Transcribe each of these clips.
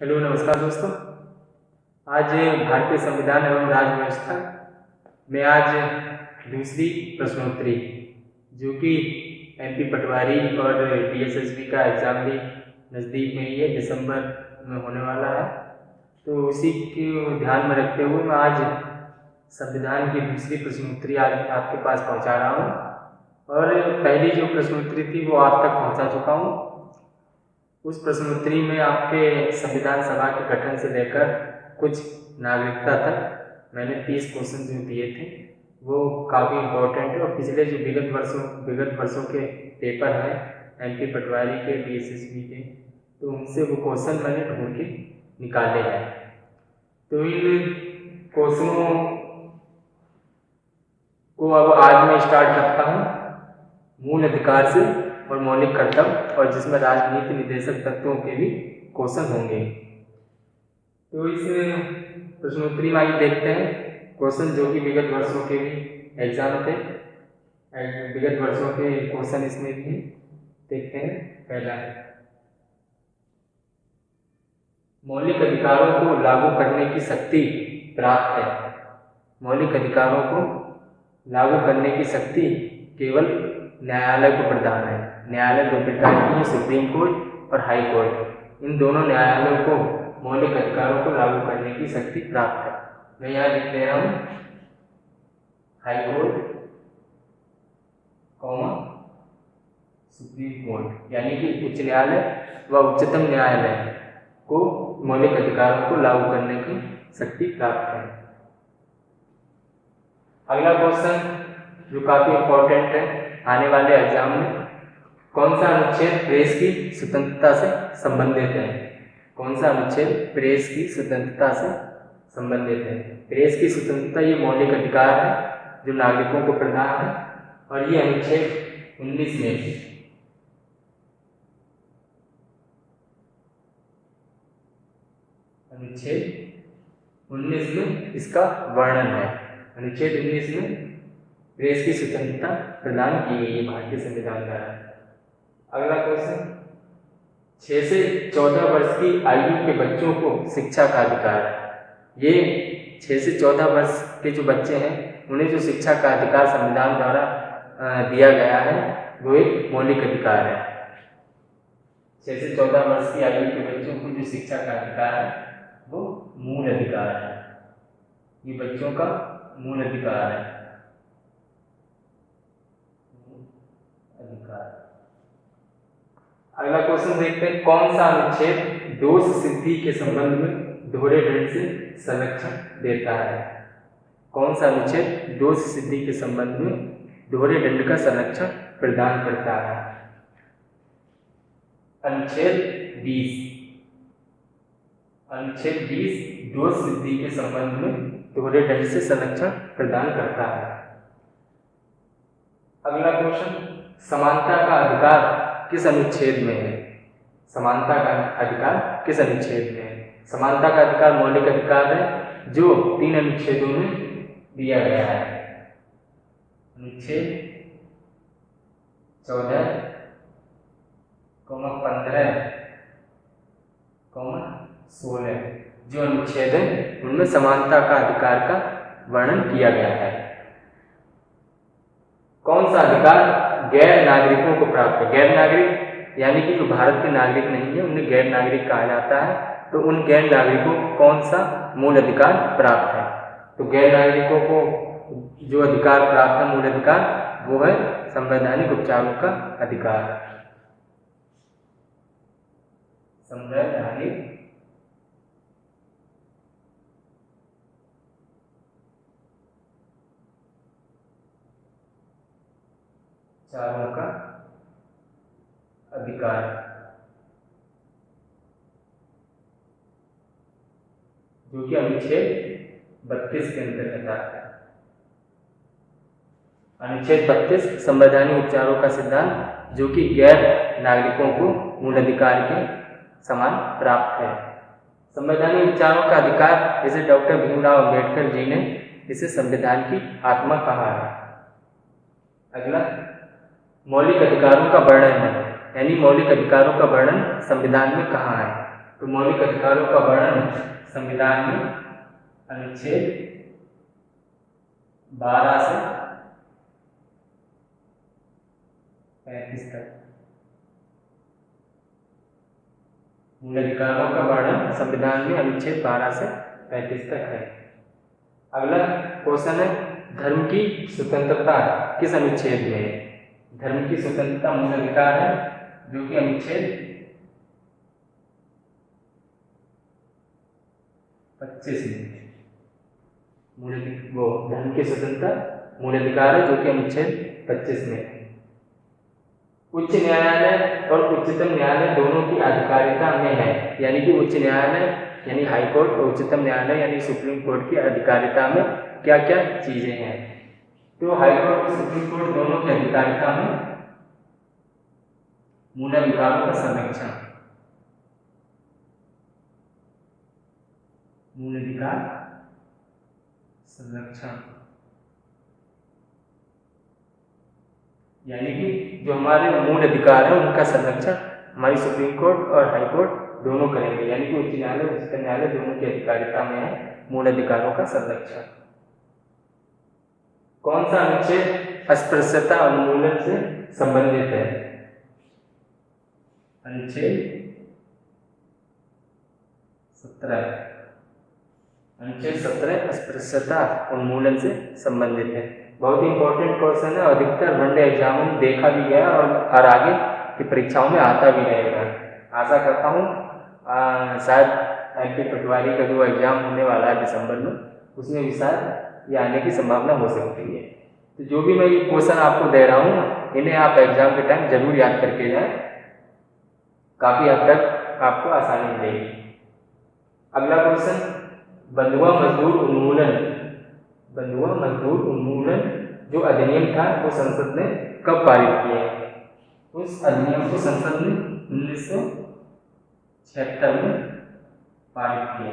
Hello नमस्कार दोस्तों। आज भारतीय संविधान एवं राज्य व्यवस्था में आज दूसरी प्रश्नोत्तरी जो कि एमपी पटवारी और डीएसएसबी का एग्ज़ाम भी नज़दीक में ही है, दिसंबर में होने वाला है। तो उसी को ध्यान में रखते हुए मैं आज संविधान की दूसरी प्रश्नोत्तरी आज आपके पास पहुंचा रहा हूं और पहली जो प्रश्नोत्तरी थी वो आप तक पहुंचा चुका हूं। उस प्रश्नोत्तरी में आपके संविधान सभा के गठन से लेकर कुछ नागरिकता तक मैंने 30 क्वेश्चन जो दिए थे वो काफ़ी इम्पोर्टेंट है और पिछले जो विगत वर्षों के पेपर हैं एमपी पटवारी के, डीएसएसबी के, तो उनसे वो क्वेश्चन मैंने ढूंढ के निकाले हैं। तो इन क्वेश्चनों को अब आज मैं स्टार्ट करता हूँ मूल अधिकार से और मौलिक कर्तव्य, और जिसमें राजनीति निर्देशक तत्वों के भी क्वेश्चन होंगे। तो इस प्रश्नोत्तरी में आइए देखते हैं क्वेश्चन जो कि विगत वर्षों के भी एग्जाम थे, विगत वर्षों के क्वेश्चन इसमें भी देखते हैं। पहला है, मौलिक अधिकारों को लागू करने की शक्ति प्राप्त है। मौलिक अधिकारों को लागू करने की शक्ति केवल न्यायालय को प्रदान है। न्यायालय दो प्रकार की है, सुप्रीम कोर्ट और हाई कोर्ट। इन दोनों न्यायालयों को मौलिक अधिकारों को लागू करने की शक्ति प्राप्त है। मैं यहाँ लिख दे रहा हूँ high court comma supreme court, यानी कि उच्च न्यायालय व उच्चतम न्यायालय को मौलिक अधिकारों को लागू करने की शक्ति प्राप्त है। अगला क्वेश्चन जो काफी इंपॉर्टेंट है आने वाले एग्जाम में, कौन सा अनुच्छेद प्रेस की स्वतंत्रता से संबंधित है? कौन सा अनुच्छेद प्रेस की स्वतंत्रता से संबंधित है? प्रेस की स्वतंत्रता ये मौलिक अधिकार है जो नागरिकों को प्रदान है और ये अनुच्छेद 19 में है। अनुच्छेद 19 में इसका वर्णन है। अनुच्छेद 19 में प्रेस की स्वतंत्रता प्रदान की गई है भारतीय संविधान द्वारा। अगला क्वेश्चन, 6 से 14 वर्ष की आयु के बच्चों को शिक्षा का अधिकार है। ये 6 से 14 वर्ष के जो बच्चे हैं उन्हें जो शिक्षा का अधिकार संविधान द्वारा दिया गया है वो एक मौलिक अधिकार है। 6 से 14 वर्ष की आयु के बच्चों को जो शिक्षा का अधिकार है वो मूल अधिकार है। ये बच्चों का मूल अधिकार है। अगला क्वेश्चन देखते हैं, कौन सा अनुच्छेद दोष सिद्धि के संबंध में दोहरे दंड से संरक्षण देता है? कौन सा अनुच्छेद दोष सिद्धि के संबंध में दोहरे दंड का संरक्षण प्रदान करता है? अनुच्छेद 20। अनुच्छेद 20 दोष सिद्धि के संबंध में दोहरे दंड से संरक्षण प्रदान करता है। अगला क्वेश्चन, समानता का अधिकार किस अनुच्छेद में है? समानता का अधिकार किस अनुच्छेद में है? समानता का अधिकार मौलिक अधिकार है जो 3 अनुच्छेदों में दिया गया है। अनुच्छेद 14, 15, 16 जो अनुच्छेद है उनमें समानता का अधिकार का वर्णन किया गया है। कौन सा अधिकार गैर नागरिकों को प्राप्त है? गैर नागरिक यानी कि जो भारत के नागरिक नहीं है उन्हें गैर नागरिक कहा जाता है। तो उन गैर नागरिकों को कौन सा मूल अधिकार प्राप्त है? तो गैर नागरिकों को जो अधिकार प्राप्त है, मूल अधिकार, वो है संवैधानिक उपचारों का अधिकार। संवैधानिक उपचारों का अधिकार, जो कि अनुच्छेद 32 के अंतर्गत आता है। अनुच्छेद 32 संवैधानिक उपचारों का सिद्धांत, जो कि गैर नागरिकों को मूल अधिकार के समान प्राप्त है। संवैधानिक उपचारों का अधिकार, जैसे डॉक्टर भीमराव अंबेडकर जी ने इसे संविधान की आत्मा कहा है। अगला, मौलिक अधिकारों का वर्णन है, यानी मौलिक अधिकारों का वर्णन संविधान में कहाँ है? तो मौलिक अधिकारों का वर्णन संविधान में अनुच्छेद 12 से 35 तक। मूल अधिकारों का वर्णन संविधान में अनुच्छेद 12 से 35 तक है। अगला क्वेश्चन है, धर्म की स्वतंत्रता किस अनुच्छेद में है? धर्म की स्वतंत्रता मूल अधिकार है, जो कि अनुच्छेद 25 में धर्म की स्वतंत्रता मूल अधिकार है, जो कि अनुच्छेद 25 में है। उच्च न्यायालय और उच्चतम न्यायालय दोनों की अधिकारिता में है, यानी कि उच्च न्यायालय यानी हाई कोर्ट और उच्चतम न्यायालय यानी सुप्रीम कोर्ट की अधिकारिता में क्या क्या चीजें हैं? तो हाई कोर्ट और सुप्रीम कोर्ट दोनों की अधिकारिता में मूल अधिकारों का संरक्षण, मूल अधिकार संरक्षण, यानी कि जो हमारे मूल अधिकार है उनका संरक्षण हमारी सुप्रीम कोर्ट और हाई कोर्ट दोनों करेंगे, यानी कि उच्च न्यायालय उच्चतम न्यायालय दोनों की अधिकारिता में है मूल अधिकारों का संरक्षण। कौन सा अनुच्छेद अस्पृश्यता उन्मूलन से संबंधित है? अनुच्छेद 17। अनुच्छेद 17 अस्पृश्यता उन्मूलन से संबंधित है। बहुत ही इंपॉर्टेंट क्वेश्चन है, अधिकतर वनडे एग्जाम में देखा भी गया और आगे की परीक्षाओं में आता भी रहेगा। आशा करता हूँ शायद एमपी पटवारी का जो एग्जाम होने वाला है दिसंबर में, उसमें भी शायद ये आने की संभावना हो सकती है। तो जो भी मैं ये क्वेश्चन आपको दे रहा हूँ, इन्हें आप एग्जाम के टाइम जरूर याद करके जाएं, काफी हद तक आपको आसानी मिलेगी। अगला क्वेश्चन, बंधुआ मजदूर उन्मूलन, बंधुआ मजदूर उन्मूलन जो अधिनियम था वो संसद ने कब पारित किया? उस अधिनियम को संसद ने 1976 में पारित किया।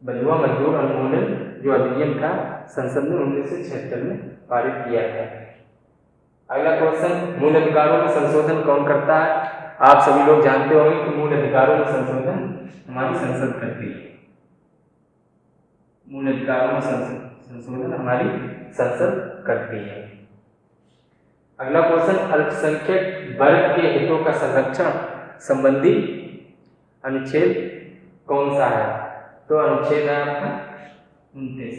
बंधुआ मजदूर उन्मूलन जो अधिनियम था संसद ने 1976 में पारित किया था। अगला क्वेश्चन, मूल अधिकारों में संशोधन कौन करता है? आप सभी लोग जानते होंगे कि मूल अधिकारों में संशोधन हमारी संसद करती है। मूल अधिकारों में संशोधन हमारी संसद करती है। अगला क्वेश्चन, अल्पसंख्यक वर्ग के हितों का संरक्षण संबंधी अनुच्छेद कौन सा है? तो अनुच्छेद है आपका 29।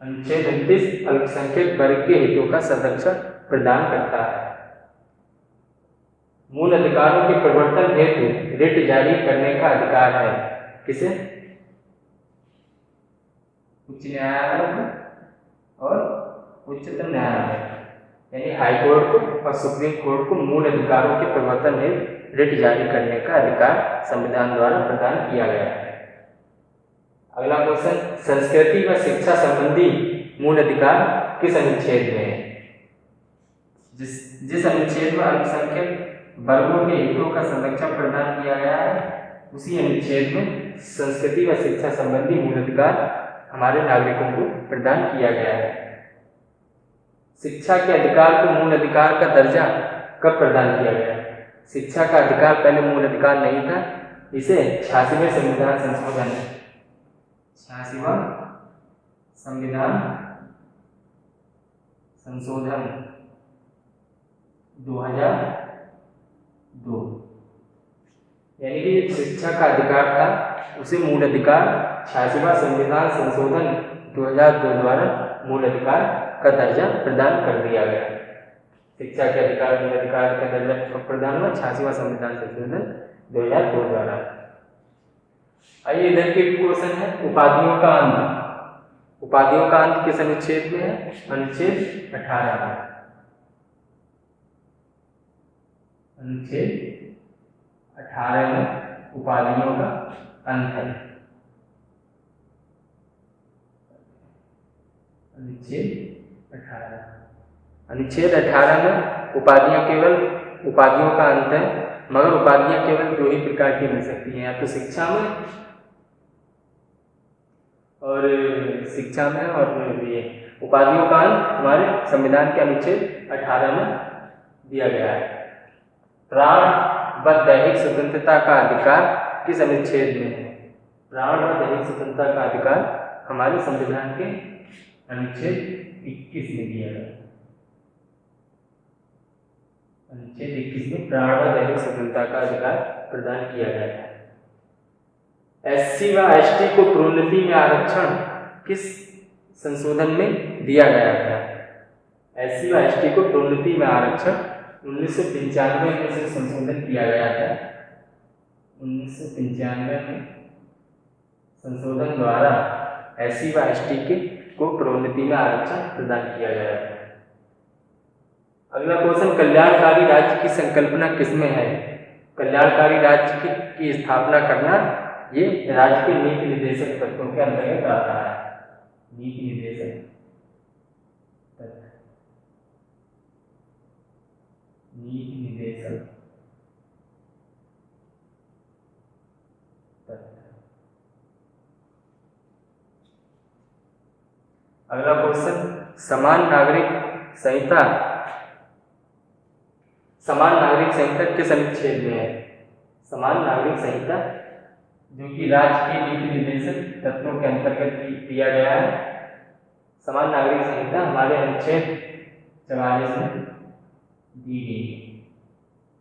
अनुच्छेद 29 अल्पसंख्यक वर्ग के हितों का संरक्षण प्रदान करता है। मूल अधिकारों के परिवर्तन हेतु रिट जारी करने का अधिकार है किसे? उच्च न्यायालय और उच्चतम न्यायालय यानी हाई कोर्ट को और सुप्रीम कोर्ट को मूल अधिकारों के परिवर्तन हेतु रिट जारी करने का अधिकार संविधान द्वारा प्रदान किया गया है। अगला क्वेश्चन, संस्कृति व शिक्षा संबंधी मूल अधिकार किस अनुच्छेद में है? जिस अनुच्छेद में अल्पसंख्यक वर्गों के हितों का संरक्षण प्रदान किया गया है, उसी अनुच्छेद में संस्कृति व शिक्षा संबंधी मूल अधिकार हमारे नागरिकों को प्रदान किया गया है। शिक्षा के अधिकार को मूल अधिकार का दर्जा कब प्रदान किया गया? शिक्षा का अधिकार पहले मूल अधिकार नहीं था, इसे 86वें संविधान संशोधन 86वां संविधान संशोधन 2002 यानी कि शिक्षा का अधिकार था, उसे मूल अधिकार 86वां संविधान संशोधन 2002 द्वारा मूल अधिकार का दर्जा प्रदान कर दिया गया। शिक्षा के अधिकार मूल अधिकार का दर्जा प्रदान हुआ 86वां संविधान संशोधन 2002 द्वारा। आइए इधर के क्वेश्चन है, उपाधियों का अंत। उपाधियों का अंत किस अनुच्छेद में है? अनुच्छेद 18 में। अनुच्छेद 18 में उपाधियों का अंत है। अनुच्छेद 18 में उपाधियों का अंत है, मगर उपाधियां केवल 2 ही प्रकार की मिल सकती हैं, या तो शिक्षा में और ये उपाधियों का अंत हमारे संविधान के अनुच्छेद 18 में दिया गया है। प्राण व दैहिक स्वतंत्रता का अधिकार किस अनुच्छेद में है? प्राण व दैहिक स्वतंत्रता का अधिकार हमारे संविधान के अनुच्छेद 21 में दिया गया है। अनुच्छेद 21 में प्राण व दैहिक स्वतंत्रता का अधिकार प्रदान किया गया है। एससी व एसटी को प्रोन्नति में आरक्षण किस संशोधन में दिया गया था? एससी व एसटी को प्रोन्नति में आरक्षण 1995 में से संशोधन किया गया था। 1995 में संशोधन द्वारा एससी व एसटी को प्रोन्नति में आरक्षण प्रदान किया गया था। अगला क्वेश्चन, कल्याणकारी राज्य की संकल्पना किसमें है? कल्याणकारी राज्य की स्थापना करना ये राज्य के नीति निर्देशक तत्वों के अंतर्गत आता है। नीति निर्देशक अगला क्वेश्चन, समान नागरिक संहिता किस अनुच्छेद में है? समान नागरिक संहिता जो कि राज्य के नीति निर्देशक तत्वों के अंतर्गत दिया गया है। समान नागरिक संहिता हमारे अनुच्छेद 44 में दी गई है।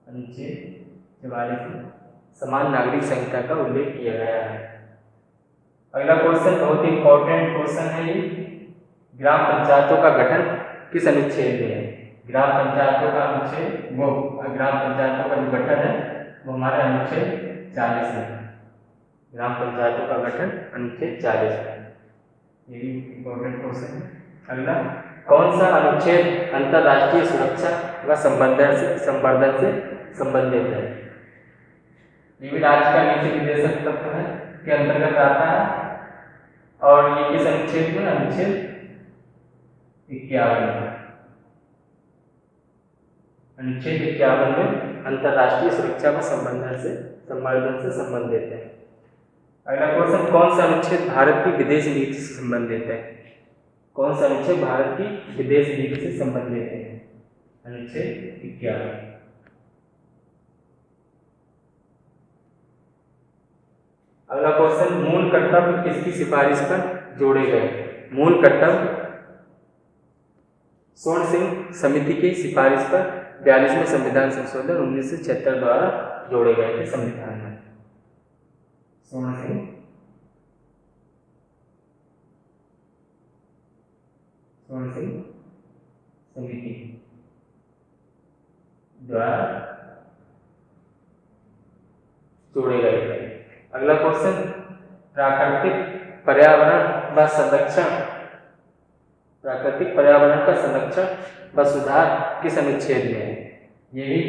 अनुच्छेद 44 में समान नागरिक संहिता का उल्लेख किया गया है। अगला क्वेश्चन बहुत ही इंपॉर्टेंट क्वेश्चन है ये, ग्राम पंचायतों का गठन किस अनुच्छेद में है? ग्राम पंचायतों का अनुच्छेद ग्राम पंचायतों का जो गठन है वो हमारे अनुच्छेद 40 में। ग्राम पंचायतों का गठन अनुच्छेद 40 में। ये भी इंपॉर्टेंट क्वेश्चन है। अगला, कौन सा अनुच्छेद अंतर्राष्ट्रीय सुरक्षा व संवर्धन से संबंधित है? ये भी राज्य का नीति निर्देशक तत्व है के अंतर्गत आता है और ये किस अनुच्छेद में? अनुच्छेद 51 में। अनुच्छेद 51 में अंतर्राष्ट्रीय सुरक्षा व संवर्धन से संबंधित है। अगला क्वेश्चन, कौन सा अनुच्छेद भारत की विदेश नीति से संबंधित है? कौन सा अनुच्छेद भारत की विदेश नीति से संबंधित है? अनुच्छेद 51। अगला क्वेश्चन, मूल कर्तव्य किसकी सिफारिश पर जोड़े गए? मूल कर्तव्य स्वर्ण सिंह समिति की सिफारिश पर 42वें संविधान संशोधन 1976 द्वारा जोड़े गए थे संविधान में। स्वर्ण सिंह समिति द्वारा जोड़े गए थे। अगला क्वेश्चन, प्राकृतिक पर्यावरण व संरक्षण व सुधार किस अनुच्छेद में है? ये भी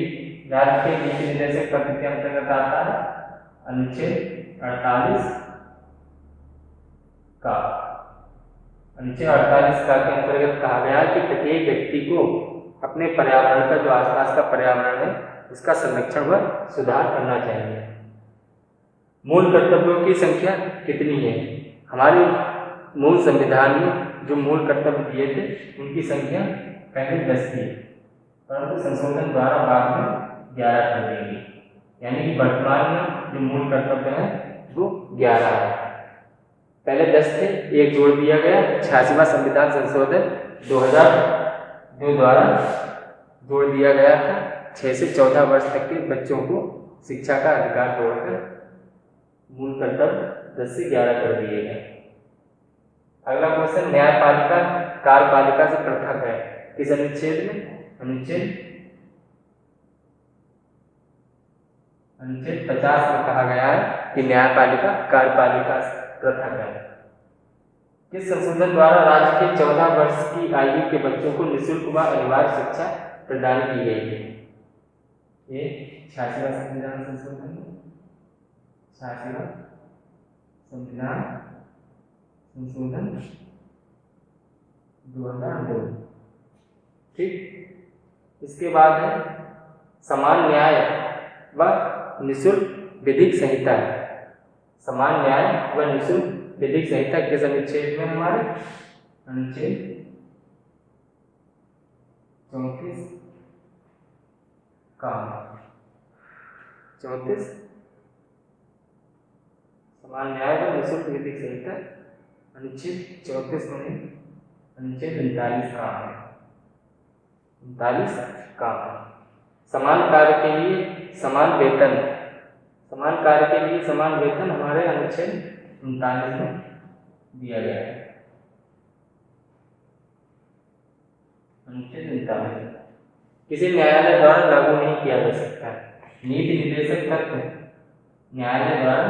राज्य के नीति निर्देशक तत्व के अंतर्गत आता है। अनुच्छेद 48 का के अंतर्गत कहा गया है कि प्रत्येक व्यक्ति को अपने पर्यावरण का, जो आसपास का पर्यावरण है, उसका संरक्षण व सुधार करना चाहिए। मूल कर्तव्यों की संख्या कितनी है? हमारे मूल संविधान में जो मूल कर्तव्य दिए थे उनकी संख्या पहले 10 थी, परंतु संशोधन द्वारा बाद में 11 कर दी गई। यानी कि वर्तमान में जो मूल कर्तव्य है वो 11 है। पहले 10 थे, एक जोड़ दिया गया। 86वां संविधान संशोधन 2002 द्वारा जोड़ दिया गया था। 6 से 14 वर्ष तक के बच्चों को शिक्षा का अधिकार जोड़कर मूल कर्तव्य 10 से 11 कर दिए गए। अगला क्वेश्चन, न्यायपालिका कार्यपालिका से पृथक है किस अनुच्छेद में? अनुच्छेद 50 में कहा गया है कि न्यायपालिका कार्यपालिका से पृथक है। किस संशोधन द्वारा राज्य के 14 वर्ष की आयु के बच्चों को निःशुल्क व अनिवार्य शिक्षा प्रदान की गई थी? ये 86वां संविधान संशोधन 86वां संविधान संशोधन 2002। ठीक, इसके बाद है समान न्याय व निःशुल्क विधिक संहिता। समान न्याय व निःशुल्क विधिक संहिता किस अनुच्छेद में? हमारे अनुच्छेद 34 का 34 समान न्याय व निःशुल्क विधिक संहिता अनुच्छेद 34 में अनुच्छेद 39 काम है। 39 काम है। समान कार्य के लिए समान वेतन, समान कार्य के लिए समान वेतन हमारे अनुच्छेद 39 में दिया गया है। अनुच्छेद 39 किसी न्यायालय द्वारा लागू नहीं किया जा सकता है। नीति निर्देशक तत्व न्यायालय द्वारा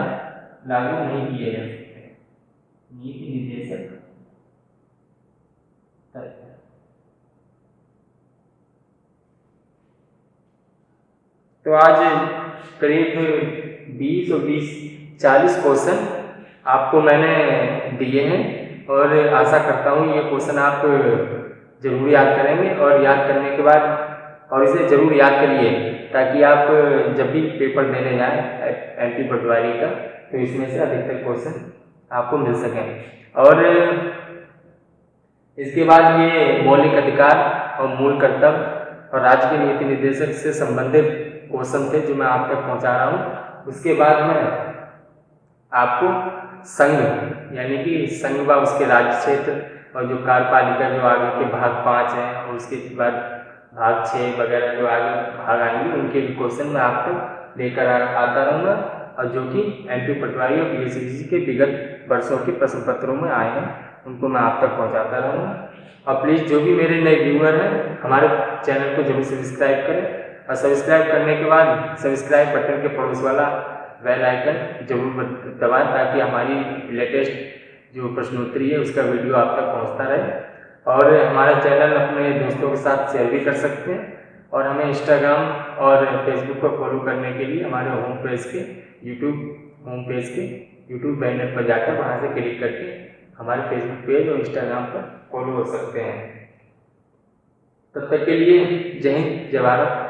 लागू नहीं किए जा सकते। नीति निर्देशक तत्व तो आज करीब 20 और 40 क्वेश्चन आपको मैंने दिए हैं और आशा करता हूँ ये क्वेश्चन आप जरूर याद करेंगे और याद करने के बाद और इसे जरूर याद करिए ताकि आप जब भी पेपर देने जाएं एमपी पटवारी का तो इसमें से अधिकतर क्वेश्चन आपको मिल सकें। और इसके बाद ये मौलिक अधिकार और मूल कर्तव्य और राज्य के नीति निर्देशक से संबंधित क्वेश्चन थे जो मैं आप तक पहुंचा रहा हूँ। उसके बाद में आपको संघ यानी कि संघ व उसके राज्य क्षेत्र और जो कार्यपालिका जो आगे के भाग 5 हैं और उसके बाद भाग 6 वगैरह जो आगे भाग आएंगे उनके भी क्वेश्चन मैं आप तक लेकर आता रहूँगा और जो कि एमपी पटवारी और पीएससी के विगत वर्षों के प्रश्न पत्रों में आए हैं उनको मैं आप तक पहुँचाता रहूँगा। और प्लीज़ जो भी मेरे नए व्यूअर हैं हमारे चैनल को जरूर सब्सक्राइब करें और सब्सक्राइब करने के बाद सब्सक्राइब बटन के पड़ोस वाला बेल आइकन जरूर दबाएं ताकि हमारी लेटेस्ट जो प्रश्नोत्तरी है उसका वीडियो आप तक पहुंचता रहे। और हमारा चैनल अपने दोस्तों के साथ शेयर भी कर सकते हैं और हमें इंस्टाग्राम और फेसबुक पर फॉलो करने के लिए हमारे होम पेज के यूट्यूब बैनर पर जाकर वहाँ से क्लिक करके हमारे फेसबुक पेज और इंस्टाग्राम पर फॉलो हो सकते हैं। तब तक के लिए जय हिंद, जय भारत।